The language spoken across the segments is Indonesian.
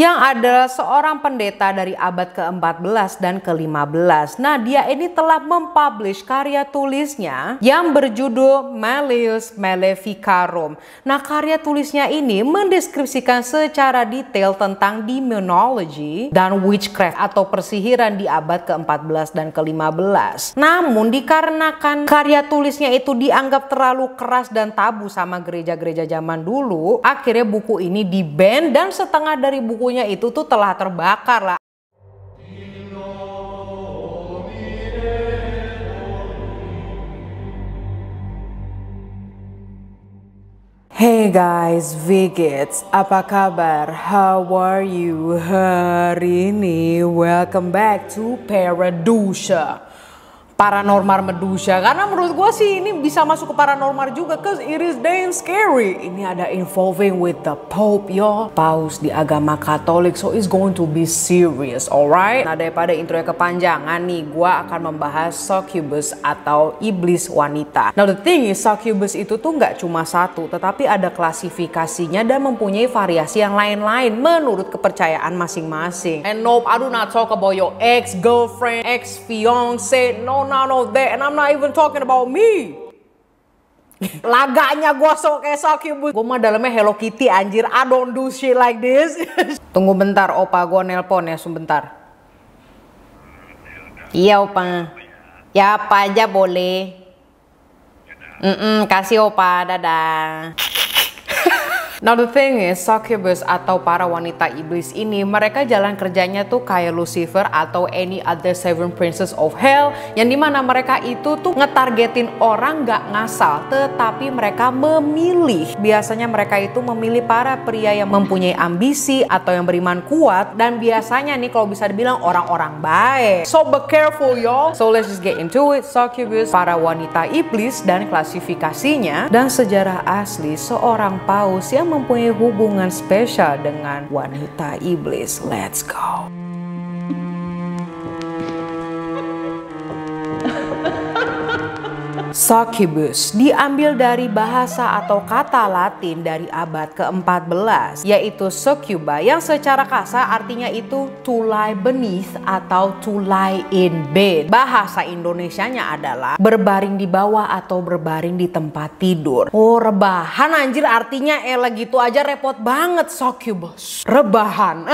yang adalah seorang pendeta dari abad ke-14 dan ke-15. Nah, dia ini telah mempublish karya tulisnya yang berjudul Malleus Maleficarum. Nah, karya tulisnya ini mendeskripsikan secara detail tentang demonology dan witchcraft atau persihiran di abad ke-14 dan ke-15. Namun dikarenakan karya tulisnya itu dianggap terlalu keras dan tabu sama gereja-gereja zaman dulu, akhirnya buku ini di-ban dan setengah dari bukunya itu tuh telah terbakar lah. Hey guys, Vigits, apa kabar? How are you hari ini? Welcome back to Paraducia, Paranormal Medusa. Karena menurut gue sih ini bisa masuk ke paranormal juga, cause it is damn scary. Ini ada involving with the Pope, yo, Paus di agama Katolik, so it's going to be serious, alright? Nah, daripada intronya kepanjangan nih, gue akan membahas succubus atau iblis wanita. Now the thing is, succubus itu tuh nggak cuma satu, tetapi ada klasifikasinya dan mempunyai variasi yang lain-lain menurut kepercayaan masing-masing. And nope, I do not talk about your ex-girlfriend, ex-fiance, no, that, and I'm not even talking about me. Laganya gue kayak succubus. Gue mah dalamnya Hello Kitty anjir. I don't do shit like this. Tunggu bentar opa, gue nelpon ya sebentar. Iya opa. Ya apa aja boleh. Kasih opa, dadah. Now the thing is, succubus atau para wanita iblis ini, mereka jalan kerjanya tuh kayak Lucifer atau any other seven princes of hell, yang dimana mereka itu tuh ngetargetin orang gak ngasal, tetapi mereka memilih. Biasanya mereka itu memilih para pria yang mempunyai ambisi atau yang beriman kuat, dan biasanya nih kalau bisa dibilang orang-orang baik. So be careful y'all. So let's just get into it. Succubus, para wanita iblis dan klasifikasinya, dan sejarah asli seorang paus yang mempunyai hubungan spesial dengan wanita iblis. Let's go. Succubus diambil dari bahasa atau kata Latin dari abad ke-14, yaitu succuba, yang secara kasar artinya itu to lie beneath atau to lie in bed. Bahasa Indonesianya adalah berbaring di bawah atau berbaring di tempat tidur. Oh, rebahan anjir, artinya gitu aja repot banget. Succubus, rebahan.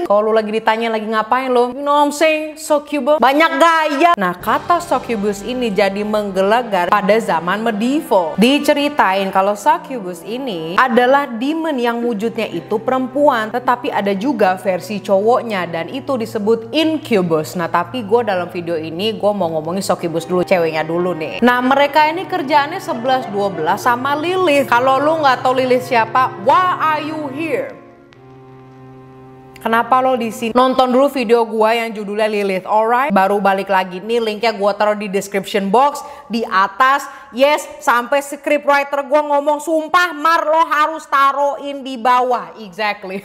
Kalau lu lagi ditanya lagi ngapain lo, you know what I'm saying, succubus, banyak gaya. Nah, kata succubus ini jadi menggelegar pada zaman medieval. Diceritain kalau succubus ini adalah demon yang wujudnya itu perempuan, tetapi ada juga versi cowoknya dan itu disebut incubus. Nah, tapi gue dalam video ini gue mau ngomongin succubus dulu, ceweknya dulu nih. Nah, mereka ini kerjaannya 11-12 sama Lilith. Kalau lu nggak tahu Lilith siapa, why are you here? Kenapa lo di sini? Nonton dulu video gua yang judulnya Lilith, alright? Baru balik lagi nih, linknya gua taruh di description box di atas. Yes, sampai scriptwriter gua ngomong sumpah Mar lo harus taruhin di bawah. Exactly.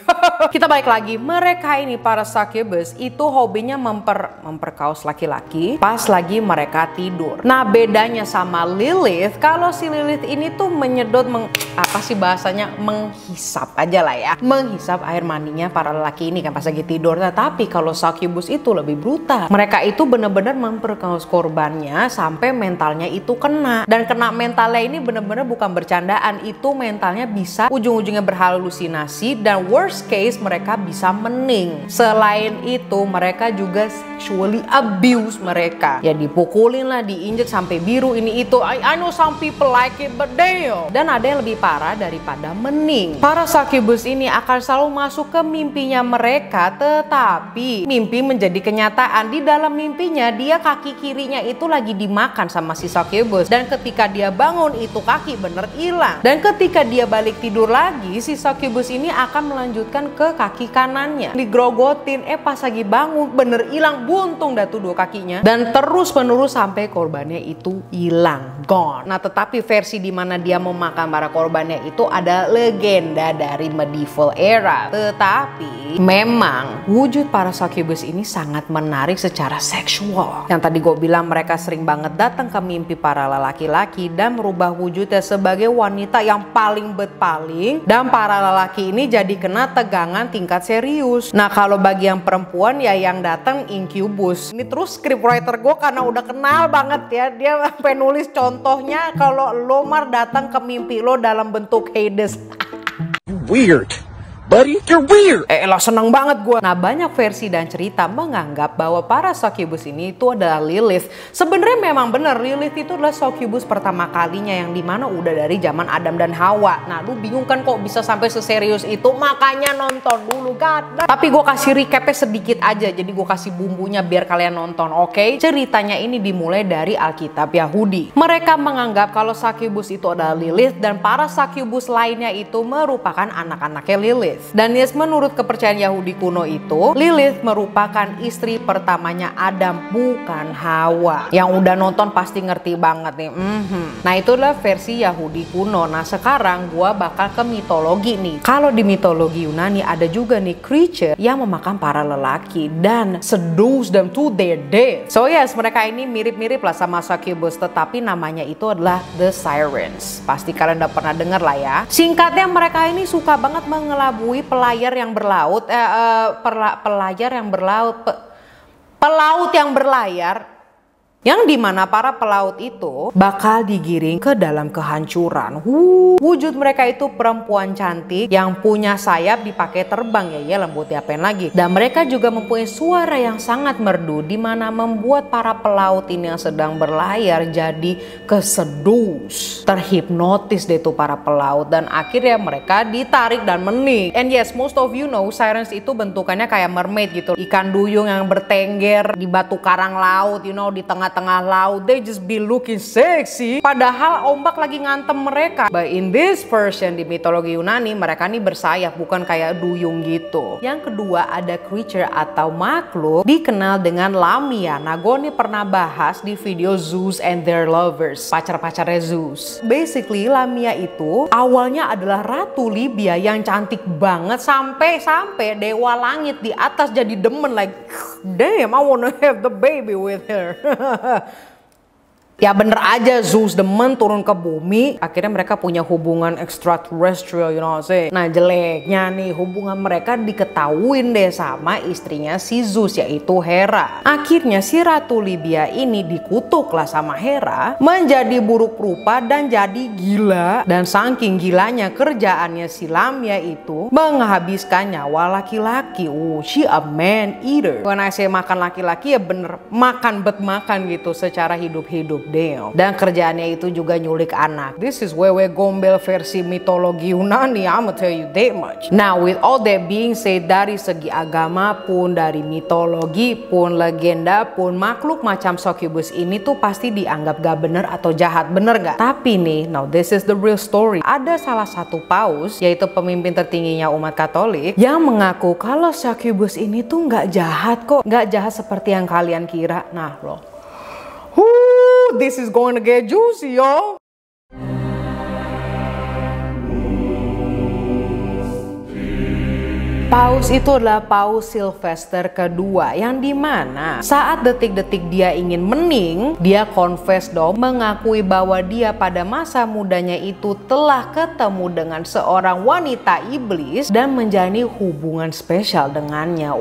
Kita balik lagi. Mereka ini para succubus itu hobinya memperkaos laki-laki pas lagi mereka tidur. Nah, bedanya sama Lilith, kalau si Lilith ini tuh menyedot apa sih bahasanya, menghisap aja lah ya, menghisap air maninya para lelaki ini kan pas lagi tidur. Tapi kalau succubus itu lebih brutal. Mereka itu benar-benar memperkaos korbannya sampai mentalnya itu kena. Dan kena mentalnya ini benar-benar bukan bercandaan. Itu mentalnya bisa ujung-ujungnya berhalusinasi dan worst case mereka bisa mening. Selain itu mereka juga sexually abuse mereka. Ya dipukulin lah, diinjek sampai biru ini itu. I know some people like it but damn. Dan ada yang lebih parah daripada mening. Para succubus ini akan selalu masuk ke mimpinya mereka, tetapi mimpi menjadi kenyataan. Di dalam mimpinya dia kaki kirinya itu lagi dimakan sama si succubus, dan ketika dia bangun itu kaki bener hilang. Dan ketika dia balik tidur lagi, si succubus ini akan melanjutkan ke kaki kanannya, digrogotin. Pas lagi bangun bener hilang, buntung dah tuh dua kakinya, dan terus menerus sampai korbannya itu hilang, gone. Nah, tetapi versi dimana dia memakan para korbannya itu ada legenda dari medieval era. Tetapi memang wujud para succubus ini sangat menarik secara seksual. Yang tadi gue bilang mereka sering banget datang ke mimpi para lelaki lelaki dan merubah wujudnya sebagai wanita yang paling berpaling, dan para lelaki ini jadi kena tegangan tingkat serius. Nah kalau bagi yang perempuan ya yang datang incubus. Ini terus scriptwriter gue karena udah kenal banget ya, dia sampai nulis contohnya kalau lo Mar datang ke mimpi lo dalam bentuk Hades. Weird. Buddy, you're weird. Lah seneng banget gue. Nah banyak versi dan cerita menganggap bahwa para succubus ini itu adalah Lilith. Sebenarnya memang bener Lilith itu adalah succubus pertama kalinya yang dimana udah dari zaman Adam dan Hawa. Nah lu bingung kan kok bisa sampai seserius itu, makanya nonton dulu kan. Tapi gue kasih recapnya sedikit aja, jadi gue kasih bumbunya biar kalian nonton, oke? Ceritanya ini dimulai dari Alkitab Yahudi. Mereka menganggap kalau succubus itu adalah Lilith dan para succubus lainnya itu merupakan anak-anaknya Lilith. Dan yes, menurut kepercayaan Yahudi kuno itu, Lilith merupakan istri pertamanya Adam, bukan Hawa. Yang udah nonton pasti ngerti banget nih. Nah itu adalah versi Yahudi kuno. Nah sekarang gua bakal ke mitologi nih. Kalau di mitologi Yunani ada juga nih creature yang memakan para lelaki dan seduce them to their death. So yes, mereka ini mirip-mirip lah sama succubus, tetapi namanya itu adalah the Sirens. Pasti kalian udah pernah dengar lah ya. Singkatnya mereka ini suka banget mengelabui pelayar yang berlaut, pelaut yang berlayar, yang dimana para pelaut itu bakal digiring ke dalam kehancuran. Wujud mereka itu perempuan cantik yang punya sayap dipakai terbang, ya lembut diapain lagi. Dan mereka juga mempunyai suara yang sangat merdu, dimana membuat para pelaut ini yang sedang berlayar jadi kesedus, terhipnotis deh tuh para pelaut, dan akhirnya mereka ditarik dan menik. And yes, most of you know Sirens itu bentukannya kayak mermaid gitu, ikan duyung yang bertengger di batu karang laut, you know, di tengah laut. They just be looking sexy, padahal ombak lagi ngantem mereka. But in this version di mitologi Yunani, mereka nih bersayap, bukan kayak duyung gitu. Yang kedua ada creature atau makhluk dikenal dengan Lamia. Nah gue nih pernah bahas di video Zeus and their lovers, pacar-pacarnya Zeus. Basically Lamia itu awalnya adalah ratu Libya yang cantik banget, sampai dewa langit di atas jadi demen, like damn I wanna have the baby with her. Ya bener aja, Zeus demen turun ke bumi, akhirnya mereka punya hubungan extraterrestrial, you know what I'm saying. Nah jeleknya nih, hubungan mereka diketahuin deh sama istrinya si Zeus, yaitu Hera. Akhirnya si Ratu Libya ini dikutuk lah sama Hera, menjadi buruk rupa dan jadi gila. Dan saking gilanya kerjaannya si Lamia itu menghabiskan nyawa laki-laki. She a man eater. When I say makan laki-laki ya bener makan gitu secara hidup-hidup. Dan kerjaannya itu juga nyulik anak. This is Wewe Gombel versi mitologi Yunani, I'ma tell you that much. Now with all that being said, dari segi agama pun, dari mitologi pun, legenda pun, makhluk macam succubus ini tuh pasti dianggap gak bener atau jahat, bener gak? Tapi nih, now this is the real story. Ada salah satu paus, yaitu pemimpin tertingginya umat Katolik, yang mengaku kalau succubus ini tuh gak jahat kok, gak jahat seperti yang kalian kira. Nah loh, this is going to get juicy, y'all. Paus itu adalah Paus Sylvester kedua, yang dimana saat detik-detik dia ingin mening, dia confess dong, mengakui bahwa dia pada masa mudanya itu telah ketemu dengan seorang wanita iblis dan menjalani hubungan spesial dengannya.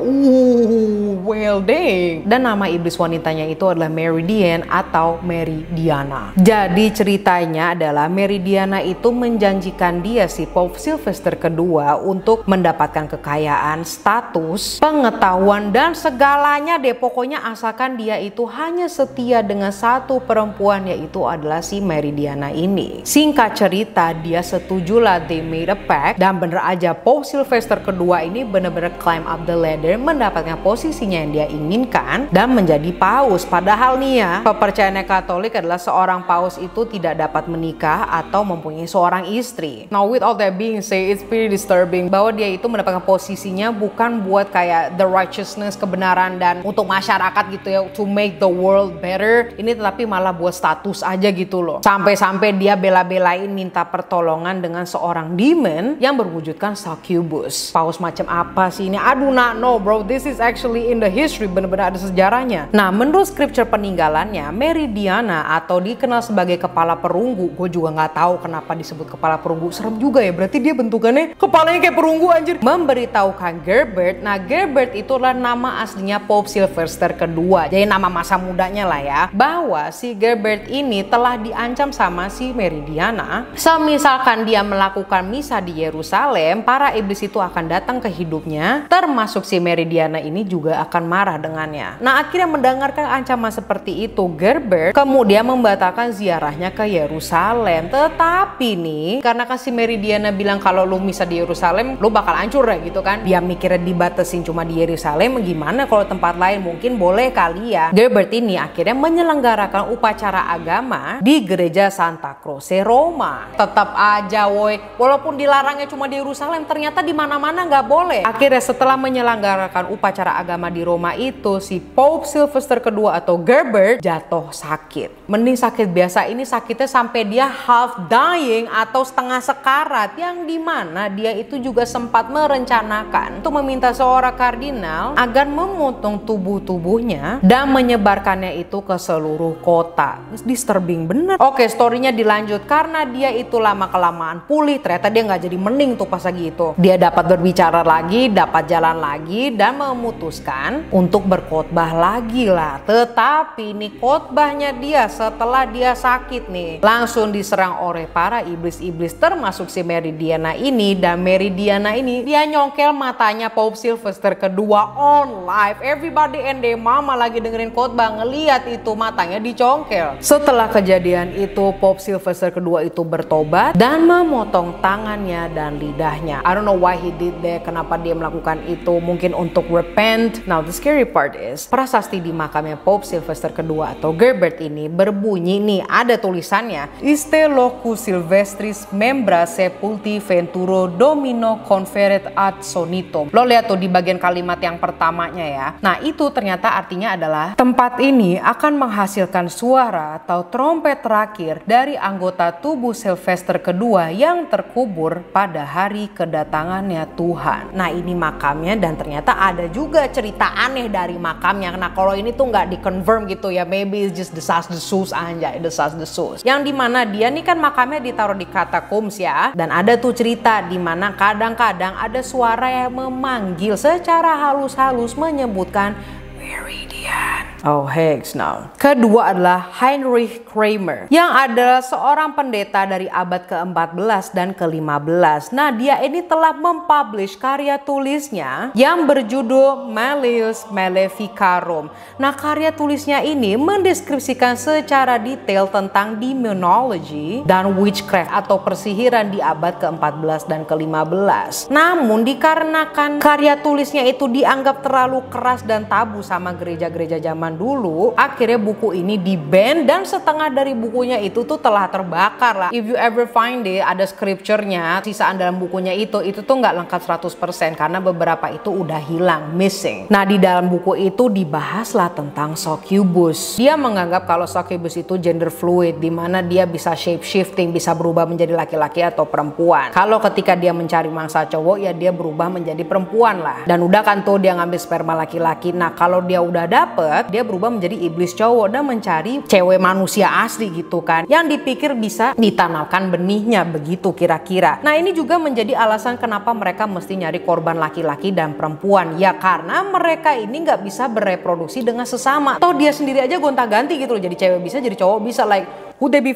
Well dang. Dan nama iblis wanitanya itu adalah Meridian atau Meridiana. Jadi ceritanya adalah Meridiana itu menjanjikan dia, si Paus Sylvester kedua, untuk mendapatkan kekayaan, status, pengetahuan, dan segalanya deh. Pokoknya asalkan dia itu hanya setia dengan satu perempuan, yaitu adalah si Meridiana ini. Singkat cerita, dia setujulah, they made a pact, dan bener aja Paus Sylvester kedua ini bener-bener climb up the ladder, mendapatkan posisinya yang dia inginkan dan menjadi paus. Padahal nih ya, kepercayaannya Katolik adalah seorang paus itu tidak dapat menikah atau mempunyai seorang istri. Now with all that being said, it's pretty disturbing bahwa dia itu mendapatkan posisi posisinya bukan buat kayak the righteousness, kebenaran dan untuk masyarakat gitu ya, to make the world better. Ini tetapi malah buat status aja gitu loh. Sampai-sampai dia bela-belain minta pertolongan dengan seorang demon yang berwujudkan succubus. Paus macam apa sih ini? Aduh, no bro, this is actually in the history, bener-bener ada sejarahnya. Nah, menurut scripture peninggalannya, Meridiana atau dikenal sebagai kepala perunggu, gue juga nggak tahu kenapa disebut kepala perunggu, serem juga ya, berarti dia bentukannya kepalanya kayak perunggu anjir. Memberitahukan Gerbert, nah Gerbert itulah nama aslinya Pope Sylvester kedua, jadi nama masa mudanya lah ya, bahwa si Gerbert ini telah diancam sama si Meridiana. Semisalkan dia melakukan misa di Yerusalem, para iblis itu akan datang ke hidupnya, termasuk si Meridiana ini juga akan marah dengannya. Nah, akhirnya mendengarkan ancaman seperti itu, Gerbert kemudian membatalkan ziarahnya ke Yerusalem. Tetapi nih, karena si Meridiana bilang kalau lu misa di Yerusalem lu bakal hancur ya gitu kan, dia mikirnya dibatasin cuma di Yerusalem, gimana kalau tempat lain mungkin boleh kali ya. Gerbert ini akhirnya menyelenggarakan upacara agama di gereja Santa Croce Roma. Tetap aja woi, walaupun dilarangnya cuma di Yerusalem, ternyata di mana-mana nggak boleh. Akhirnya setelah menyelenggarakan upacara agama di Roma itu, si Pope Sylvester kedua atau Gerbert jatuh sakit. Mending sakit biasa, ini sakitnya sampai dia half dying atau setengah sekarat, yang dimana dia itu juga sempat merencanakan untuk meminta seorang kardinal agar memotong tubuhnya dan menyebarkannya itu ke seluruh kota. Disturbing bener. Oke, storynya dilanjut. Karena dia itu lama-kelamaan pulih, ternyata dia nggak jadi mending tuh pas lagi itu. Dia dapat berbicara lagi, dapat jalan lagi, dan memutuskan untuk berkhotbah lagi lah. Tetapi nih khotbahnya dia setelah dia sakit nih, langsung diserang oleh para iblis-iblis, termasuk si Meridiana ini. Dan Meridiana ini dia nyongkel matanya Pope Sylvester kedua on live. Everybody and their mama lagi dengerin khotbah ngeliat itu matanya dicongkel. Setelah kejadian itu, Pope Sylvester kedua itu bertobat dan memotong tangannya dan lidahnya. I don't know why he did that, kenapa dia melakukan itu, mungkin untuk repent. Now the scary part is, prasasti di makamnya Pope Sylvester kedua atau Gerbert ini berbunyi nih, ada tulisannya, Iste locus Sylvestris membra sepulti venturo domino conferet ad sonitum. Lo lihat tuh di bagian kalimat yang pertamanya ya. Nah, itu ternyata artinya adalah tempat ini akan menghasilkan suara atau trompet terakhir dari anggota tubuh Sylvester kedua yang terkubur pada hari kedatangannya Tuhan. Nah, ini makamnya dan ternyata ada juga cerita aneh dari makamnya. Nah, kalau ini tuh nggak di-confirm gitu ya, maybe it's just desas-desus anjay, desas-desus. Yang dimana dia nih kan makamnya ditaruh di katakombs ya, dan ada tuh cerita dimana kadang-kadang ada suara yang memanggil secara halus-halus menyebutkan Meridian. Oh heck no. Kedua adalah Heinrich Kramer, yang adalah seorang pendeta dari abad ke-14 dan ke-15. Nah, dia ini telah mempublish karya tulisnya yang berjudul Malleus Maleficarum. Nah, karya tulisnya ini mendeskripsikan secara detail tentang demonology dan witchcraft atau persihiran di abad ke-14 dan ke-15. Namun dikarenakan karya tulisnya itu dianggap terlalu keras dan tabu sama gereja-gereja zaman dulu, akhirnya buku ini di-ban dan setengah dari bukunya itu tuh telah terbakar lah. If you ever find it, ada scripture-nya, sisaan dalam bukunya itu tuh nggak lengkap 100% karena beberapa itu udah hilang, missing. Nah, di dalam buku itu dibahaslah tentang succubus. Dia menganggap kalau succubus itu gender fluid, dimana dia bisa shape shifting, bisa berubah menjadi laki-laki atau perempuan. Kalau ketika dia mencari mangsa cowok, ya dia berubah menjadi perempuan lah. Dan udah kan tuh dia ngambil sperma laki-laki. Nah, kalau dia udah dapet, dia berubah menjadi iblis cowok dan mencari cewek manusia asli gitu kan, yang dipikir bisa ditanamkan benihnya, begitu kira-kira. Nah, ini juga menjadi alasan kenapa mereka mesti nyari korban laki-laki dan perempuan, ya karena mereka ini nggak bisa bereproduksi dengan sesama. Atau dia sendiri aja gonta-ganti gitu loh, jadi cewek bisa, jadi cowok bisa, like who they be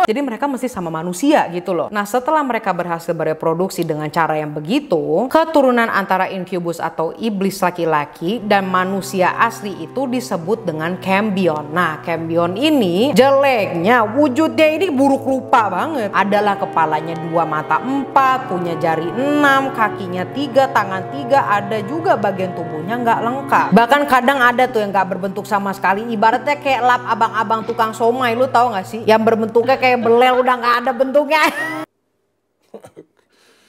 jadi mereka mesti sama manusia gitu loh. Nah, setelah mereka berhasil bereproduksi dengan cara yang begitu, keturunan antara incubus atau iblis laki-laki dan manusia asli itu disebut dengan cambion. Nah, cambion ini jeleknya, wujudnya ini buruk rupa banget. Adalah kepalanya 2, mata 4, punya jari 6, kakinya 3, tangan 3, ada juga bagian tubuhnya nggak lengkap. Bahkan kadang ada tuh yang nggak berbentuk sama sekali, ibaratnya kayak lap abang-abang tukang somai, lu tahu nggak sih? Yang berbentuknya kayak belel, udah nggak ada bentuknya.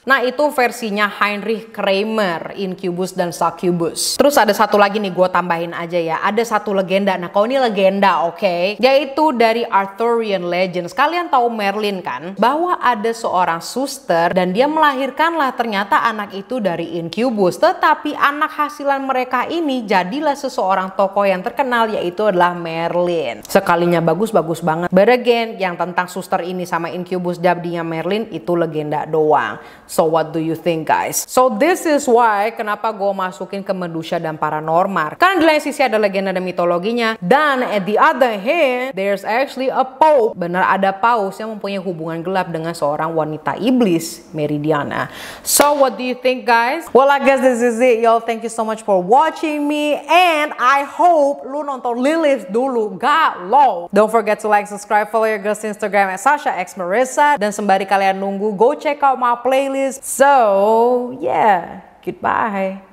Nah itu versinya Heinrich Kramer, Incubus dan Succubus. Terus ada satu lagi nih, gue tambahin aja ya. Ada satu legenda, nah kalau ini legenda oke, yaitu dari Arthurian Legends. Kalian tahu Merlin kan? Bahwa ada seorang suster dan dia melahirkanlah ternyata anak itu dari Incubus. Tetapi anak hasilan mereka ini jadilah seseorang tokoh yang terkenal, yaitu adalah Merlin. Sekalinya bagus banget. But again, yang tentang suster ini sama Incubus jadinya Merlin itu legenda doang. So what do you think guys? So this is why kenapa gue masukin ke Medusa dan Paranormal. Karena di lain sisi ada legenda dan mitologinya. Dan at the other hand, there's actually a pope. Benar ada paus yang mempunyai hubungan gelap dengan seorang wanita iblis, Meridiana. So what do you think guys? Well I guess this is it y'all. Thank you so much for watching me. And I hope lu nonton Lilith dulu. Galau. Don't forget to like, subscribe, follow your girl's Instagram at Sasha X Marissa. Dan sembari kalian nunggu, go check out my playlist. So, yeah, goodbye.